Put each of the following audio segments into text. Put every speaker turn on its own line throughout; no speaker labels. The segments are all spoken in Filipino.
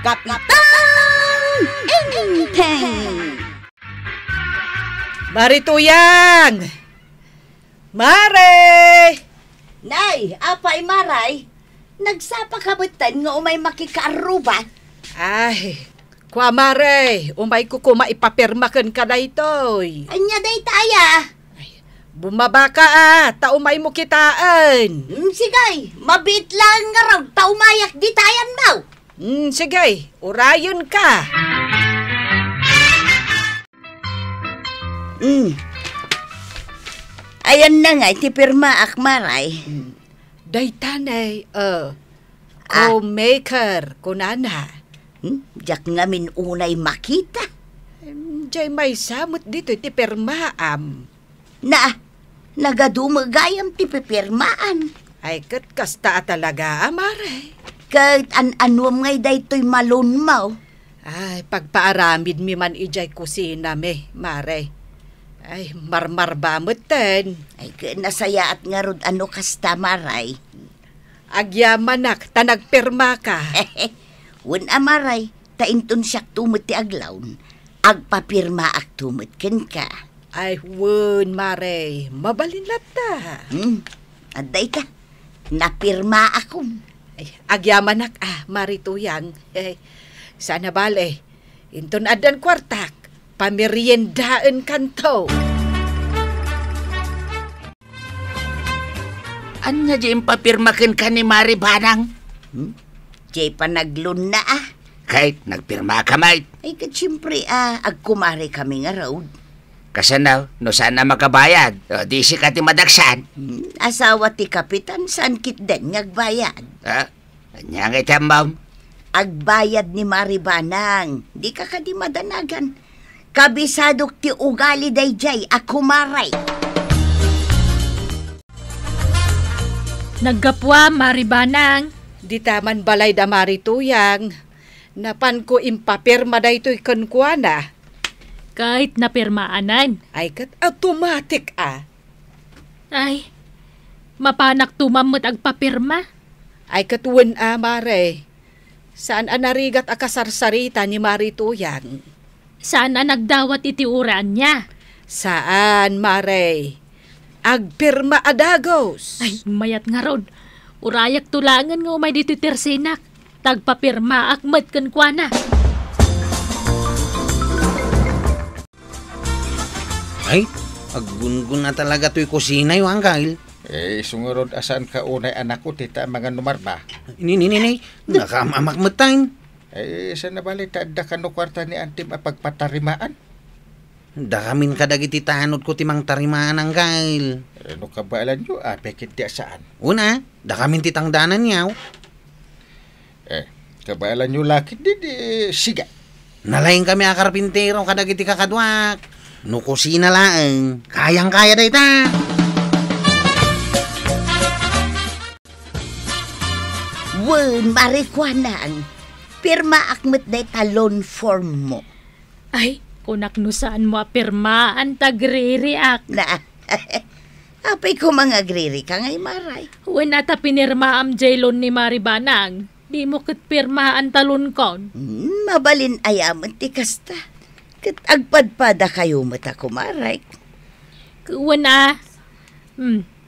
Kapitan Enteng!
Marituyang! Mare!
Nay, apay maray? Nagsapakabutan nga umay makikaaruba?
Ay, kwa mare, umay ko maipapirmakan ka na itoy.
Anya day taya?
Bumaba ka taumay mo kitaan.
Sigay, mabit lang nga raw, taumayak di tayan mo.
Sige, urayon ka.
Ayan na nga, iti pirma akmaray.
Daytanay, co-maker, kunana.
Diyak nga min unay makita.
Diyay may samot dito, iti pirmaam.
Nagadumagayam ti pipirmaan.
Ay, kat kasta talaga, mare.
Kat an-anuam ngay daytoy malon mo.
Ay, pagpaaramid mi man ijay kusina me, mare. Ay, marmar ba ten?
Ay, nasaya at nga rod ano kasta maray.
Agyamanak, tanagpirma ka.
Wen amaray, tainton siyak tumot ti aglawn. Agpapirma ak tumot ken ka.
Ay, wun, mare. Mabalinlat ta.
Aday ka, napirma ako.
Ay, agyamanak, marituyang. Sana bale, inton adan kwartak, pameriendaan kanto.
Anya di papirmakin ka ni Mari Banang?
Jay panaglun na
Kahit nagpirma ka, mate.
Ay, siyempre agkumari kami nga road.
Kasanaw, no sana makabayad. O, di si ka ti madagsan.
Asawa ti kapitan, saan kit den ngagbayad?
Anya nga itambaw?
Agbayad ni Maribanang, di ka di madanagan. Kabisadok ti ugali dayjay, akumaray.
Naggapwa, Maribanang.
Di taman balay da marituyang. Napan ko impapirma da ito'y kankwana.
Kahit napirmaanan.
Ay, kat automatic
Ay, mapanak tumamot agpapirma.
Ay, katuwan mare. Saan narigat akasarsarita ni Marituyang?
Saan nagdawat itiuran niya?
Saan, mare? Agpirma adagos.
Ay, mayat nga ron. Urayak tulangan nga umay dito tersinak. Tagpapirma akmat kankwana.
Ay, aggungun na talaga to'y kusina yung angkal.
Sungurod asan ka unay anak ko, tita mga numarba.
Ini, nakamamakmatain.
Saan na balik, taada ka no kwarta ni Antim apagpatarimaan?
Dakamin kadagiti tanod ko timang tarimaan angkal.
No kabalan nyo, pekit di saan?
Una, dakamin titangdanan niyaw.
Kabalan nyo lakit di siga.
Nalaing kami akarpintero kadagiti kakadwak. No kusina lang, kayang-kaya na ita.
Wen, marikwanang. Pirma akmet day talon form mo.
Ay, kunak no saan mo apirmaan tagre-react.
Apay ko mga agriri ka ngay maray.
When ata pinirmaam jaylon ni Maribanang, di mo kat pirmaan talon kon.
Mabalin ayaman ti kasta. Kat agpadpada kayo mata kumaray.
Kuwana,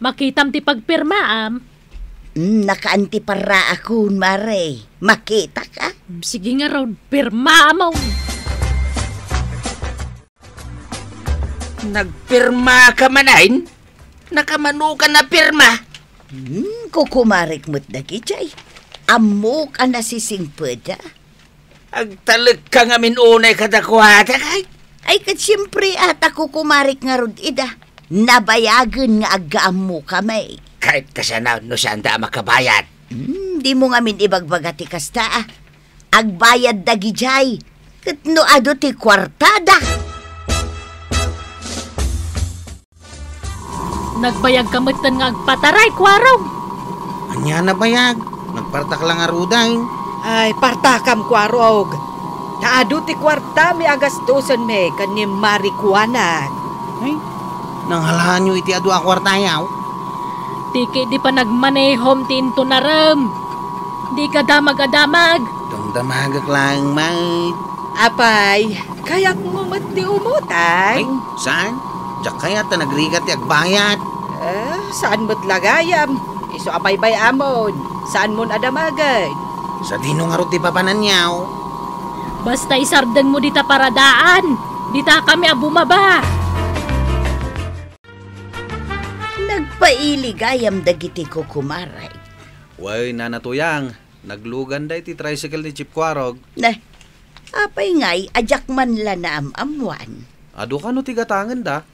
makitam ti pagpirmaam.
Nakaanti para ako, maray. Makita ka?
Sige nga raw, pirmaam mo.
Nagpirma ka manain? Nakamano ka na pirma?
Kukumarik mo't dagi, Jay. Amok ang nasisingpada.
Agtalag ka nga minunay kadakwata kay?
Ay, kat siyempre ata kukumarik nga rod ida. Nabayagan nga agaam mo kami.
Kahit kasanaw no saan da makabayad.
Di mo nga min ibagbagati kasta Agbayad dagi, Jay. Kat no ado ti kwartada.
Nagbayag kamutan nga agpataray, kwarong.
Anya na bayag, nagpartak lang aruday.
Ay, partakam kwarog. Taado ti kwarta mi agastusan me kanim marikuanag.
Ay, nanghalahan nyo iti adu akwartayaw.
Tiki di pa nagmanehom ti into naram. Di ka damag-adamag.
Damagak lang, mate.
Apay, kaya't mo mati umutang?
Ay, saan? Diyak kaya ta nagrigat ti agbayad.
Saan mo't lagayam? Iso apay bay amon. Saan mo adamagan?
Sa dino nga ro ti papananyaw.
Basta isardeng mo dita paradaan. Dita kami bumaba.
Nagpailigayam dagiti ko kumaray.
Way, nanatuyang. Naglugan day ti tricycle ni Chip Quarog.
Na, apay ngay, ajak man la na amamuan.
Ado ka no tigatangan da.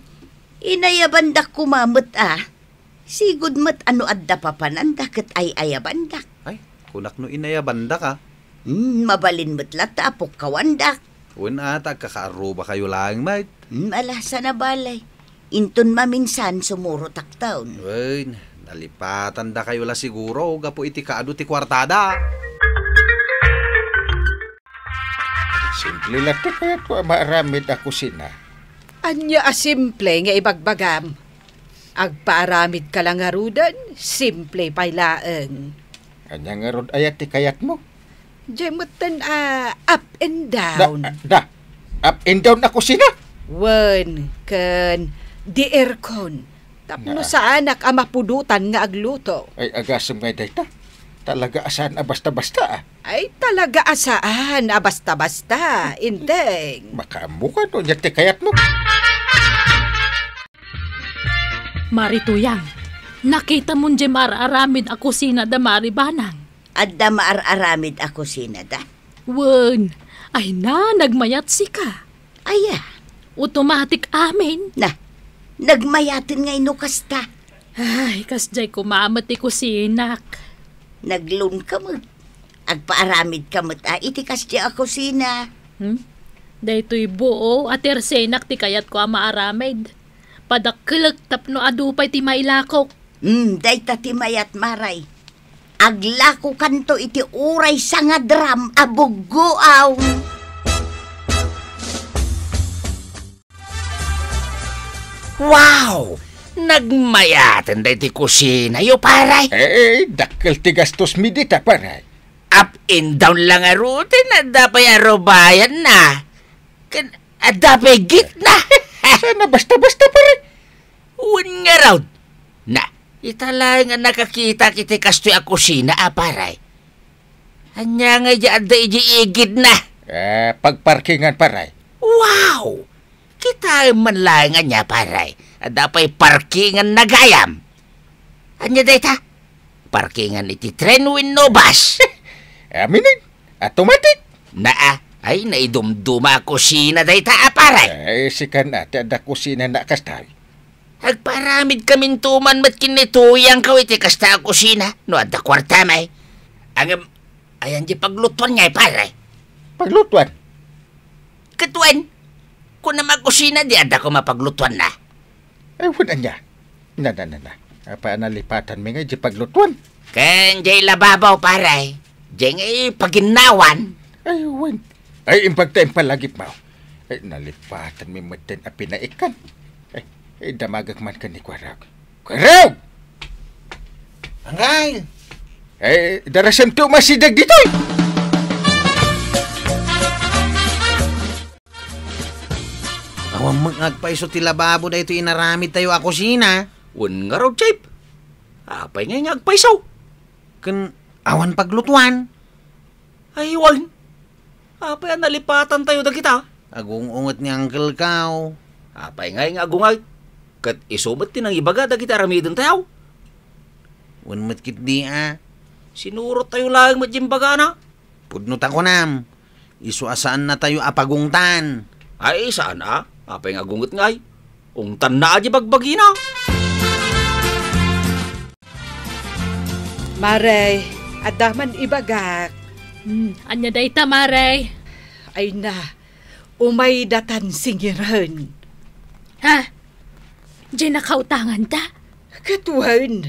Inayabandak kumamot Sigud mat ano adda papananda ket ay ayabandak.
Ay, kunak no inayabanda ka.
Mabalin mo't lata apok kawandak.
Uwan ata, kakaaruba kayo lang, mate.
Alasa na balay. Inton maminsan sumuro taktaon.
Way, nalipatan da kayo la siguro. Gapo iti kaado ti kwartada.
Simple lang ti kaya ko maaramid ako sina.
Anya simple nga ibagbagam. Agpaaramid ka lang arudan, simple pailaeng.
Anya nga rod ayat ti kayat mo.
Jemutan up and down.
Up and down ako sina.
Wen, ken, di aircon. Tapno sa anak mapudutan nga agluto.
Ay agasam nga dayta. Talaga asan basta-basta
Ay talaga asaan, basta-basta. Inteng.
Makaamu ka no, niya ti kayat mo.
Marituyang, nakita mo dyan aramid ako sina da Maribanang.
Adda maararamid ako sinada.
Wen, ay nagmayat si ka.
Aya,
Automatic amin.
na, nagmayatin ngay no kasta.
Ay, kasjay kumamati ko sinak.
Naglun ka mo. Agpaaramid ka mo iti kasya ako sina.
Daytoy buo at ersenak ti kayat ko maaramid. Padakkelek tapno adupay ti mailakok.
Dayta ti mayat maray. Aglako kanto iti uray sa nga dram abugguaw.
Wow! Nagmayatan day ti kusina yo, paray.
Dakkel ti gastos mi dita paray.
Up and down lang a rutin at dapay arobayan na. At dapay gitna.
Sana basta-basta paray.
Uwan nga raw. Na, italay nga nakakita kiti kastoy a kusina, paray. Anya nga dyan da igid na.
Pagparkingan paray.
Wow! Kita man lang nga niya, paray. At dapay parkingan na gayam. Anya dayta? Parkingan iti tren win no bus.
Aminin, automatic.
Ay naidumduma a kusina dayta, paray.
Sikan ate ada kusina na kastay.
Agparamid kamin tuman mat kinituyang kawiti kasta a kusina. No adda kwarta may. Ayan di paglutuan nga, paray.
Paglutuan.
Katuan, kung na magkusina di adda ko mapaglutuan na.
Wala niya. Na. Apa nalipatan mi nga di paglutuan.
Ken jay lababaw, paray. Jay nga paginawan.
Wan. Impagtayin palagip mo. Nalipatan mi matin a pinaikan. Damagak man ka ni Kwarag. Kwarag!
Angay!
Darasam to masidag dito.
Awang magpaiso ti lababo da ito inaramid tayo ako sina.
Wan nga raw, Chip. Apay nga agpaisaw.
Kan awan paglutuan.
Ay, wan. Apay nalipatan tayo da kita.
Agung-ungot ni Uncle Kao.
Apay nga agungay. Kat isumat tinang ibaga da kita aramidon tayo.
Wan matkit di
Sinurot tayo lang matjimbaga na.
Pudnot ako nam. Isu asaan na tayo apagungtan.
Ay, saan Apay nga agungot ngay. Ungtan na aja bagbagi na.
Maray, adaman ibagak.
Anya dayta, maray.
Ay na, umay datan singiran.
Ha? Diyan nakautangan ta?
Katuan.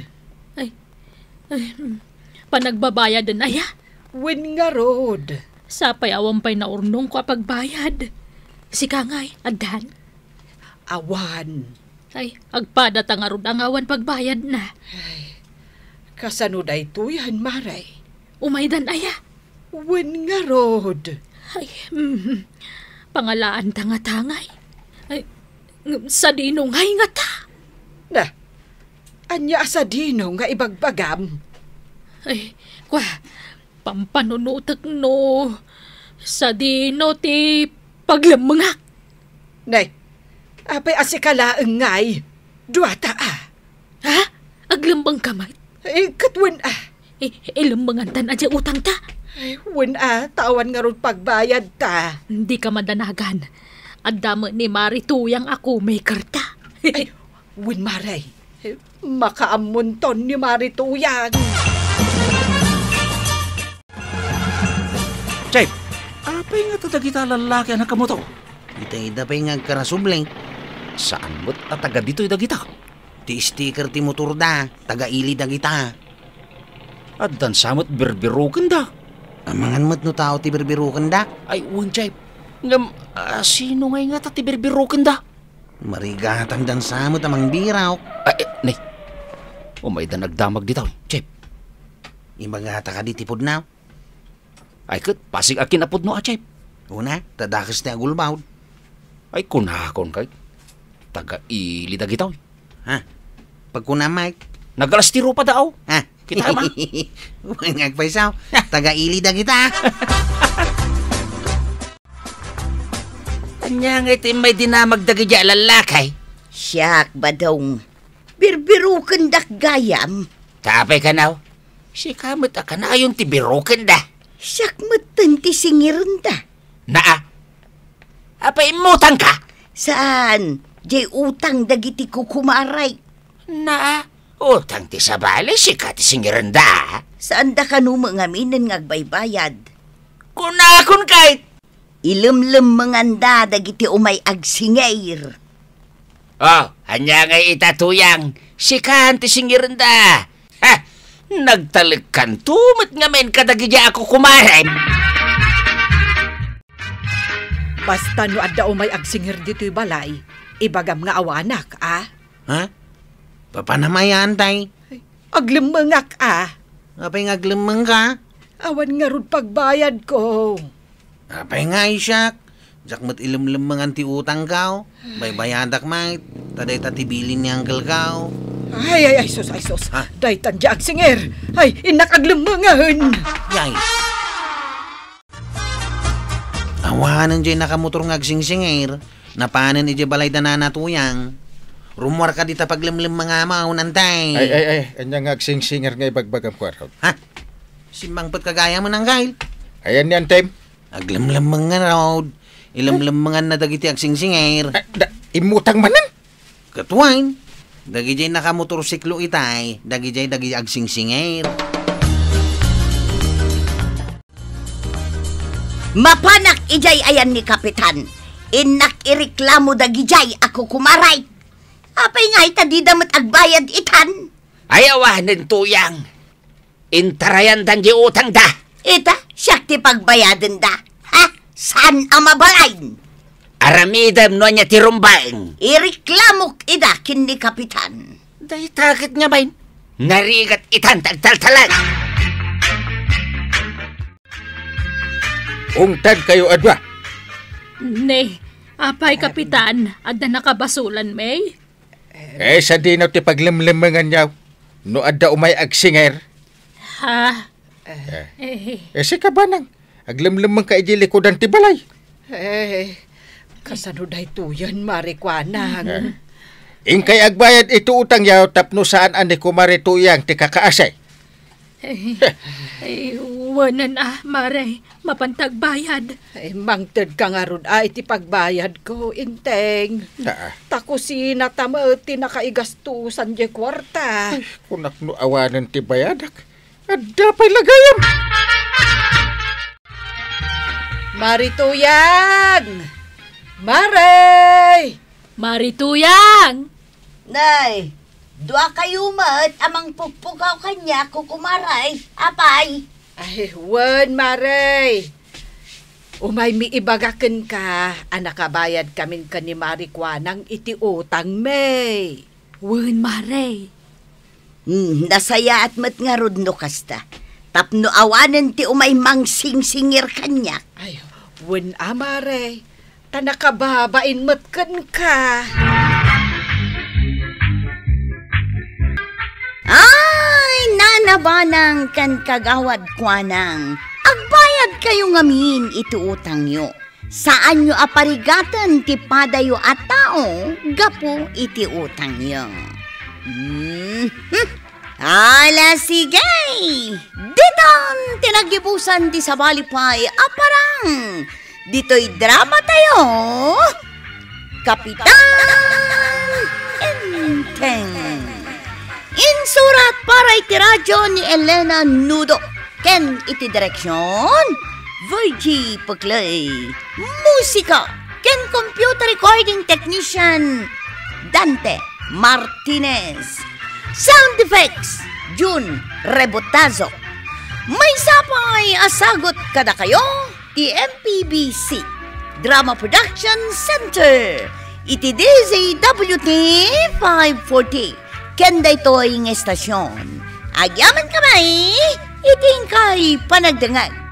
Panagbabayad din aya.
Wen nga rod.
Sapay awampay na urnong ko pagbayad. Si Kangay, adhan.
Awan.
Ay, agpada tangarod ang awan pagbayad na.
Kasano da ito yan, Maray?
Umaydan aya.
Wen nga rod.
Ay, pangalaan tanga-tangay. Ay, sa dinungay nga ta.
Na, anya sa dino nga ibagbagam.
Ay, pampanunutak no. Sa dino ti paglamangak.
Nay, apay asikalaang ngay. Duwata
Ha? Aglambang kamay?
Katwan
Ilambangan tan adya utang ta.
Wen tawan nga ron pagbayad ta.
Hindi ka madanagan. Adamo ni Marituyang ako may karta.
Wen maray. Makaamunton ni Marituyang.
Chay, apay nga tatagita lalaki anak ka mo to?
Ita-ida pa yung agkarasubling.
Saan mo't ataga dito idagita?
Ti sticker ti motor da, taga-ili da kita.
At dan samot berberukan da.
Amangan mo't no tao ti berbirukan da.
Ay, Chay. Ngam, sino ngay nga ti berberukan da?
Marigatan dan samot amang biraw.
Ay, nay. May da nagdamag dito, Chay.
Imagata ka di tipod na.
Ay, kat, pasig akin apod no, Chay.
Una, tadakas ti agulbaw.
Ay, kunakon kay. Taga-ili da gitaw.
Ha? Pag kunamay.
Nagalastiro pa daw.
Ha?
Kita ma.
Huwag ngagpaisaw. Taga-ili da kita.
Anya nga ito may dinamag da gidya lalakay.
Siyak ba daw? Birbirukan dak gayam.
Tapay ka now. Si kamot ka na yung tibirukan da.
Siyak matan ti singiran da.
Naa. Apay imutang ka.
Saan? Jay utang dagiti kukumaray.
Naa. Utang ti sabali si kati singiranda.
Saan da ka numangaminan ngagbaybayad?
Kunakon kay.
Ilimlim manganda dagiti umay agsingayr.
Oh, hanya nga itatuyang. Si kanti singiranda. Ha? Nagtalikan tumot nga men kadagidya ako kumarem.
Basta no adda umay agsingir dito'y balay, ibagam nga awanak,
Ha? Papanamayan tay.
Aglimangak,
Apay ngaglimang ka?
Awan nga rod pagbayad ko.
Apay nga isyak. Jakmat ilimlimangan ti utang kao. Baybayadak mait. Taday tatibilin ni Uncle kao.
Ay, sus.
Ha?
Daytan di agsingir. Ay, inakaglimangahon.
Yay. Awanan dyan nakamotor ng agsingsingir. Napanan ije balay da nanatuyang. Rumor ka dita paglimlim mga maunantay.
Ay. Anya nga agsing-singer nga ibagbagam ko araw.
Ha? Simbang pat kagaya mo ng gail.
Ayan yan, Tem.
Aglimlim mga road. Ilimlim mga na dagiti agsingsingir.
Imutang manan.
Katuwain. Dagi jay nakamotorsiklo itay. Dagi agsingsingir.
Mapanak ijay ayan ni Kapitan. Inak ireklamo dagijay ako kumaray. Apay nga ita di damat agbayad itan.
Ayawanin tuyang. Intarayan dan di utang da.
Ita, siyak ti pagbayadan da. Ha? Saan ang mabalain?
Aramidam no niya tirumbaeng.
Ireklamok ida kin ni Kapitan.
Day takit nga bain. Narigat itan tagtaltalan.
Ungtad kayo adwa.
Ne, apay kapitan, adda nakabasulan may.
Sa dinaw ti paglimlimangan niyaw. No adda umay agsinger.
Ha?
Si kabanang. Aglimlimang ka iji likodan ti balay.
Kasano day tuyan, marikwanang.
Ingkay agbayad ito utang yaw tapno saan ani kumarituyang ti kakaasay.
Wanan maray, mapantag bayad.
Mangted ka nga ron iti pagbayad ko, inteng. Takusina tamati nakaigastusan di kwarta.
Kunak no awanan ti bayadak. Adda pa'y lagayam.
Marituyang! Maray!
Marituyang!
Nay, dua kayo mat amang pupugaw kanya kukumaray. Apay.
Ay, wan, Maray. Umay miibagaken ka, anakabayad kamin ka ni Marikwanang iti utang may.
Wen maray.
Nasaya at mat nga rod no kasta. Tapno awanan ti umay mang singsingir kanya.
Ay, wen amare, tanakababain matkan ka.
Ay, nanabanang kan kagawad kwanang. Agbayad kayo ngamin iti utang nyo. Saan nyo aparigatan ti padayo at tao, gapo iti utang nyo. Ala sige! Diton tinagibusan ti sabalipay aparang. Dito'y drama tayo. Kapitan Enteng. Insurat para iti radyo ni Elena Nudo. Ken iti direksyon Virgie Paglay. Musika ken computer recording technician Dante Martinez. Sound effects June Rebotazo. May sapay asagot kada kayo ti MPBC Drama Production Center iti DZWT 540 ken daytoy ng estasyon. Agyaman kamay iting kay panagdangag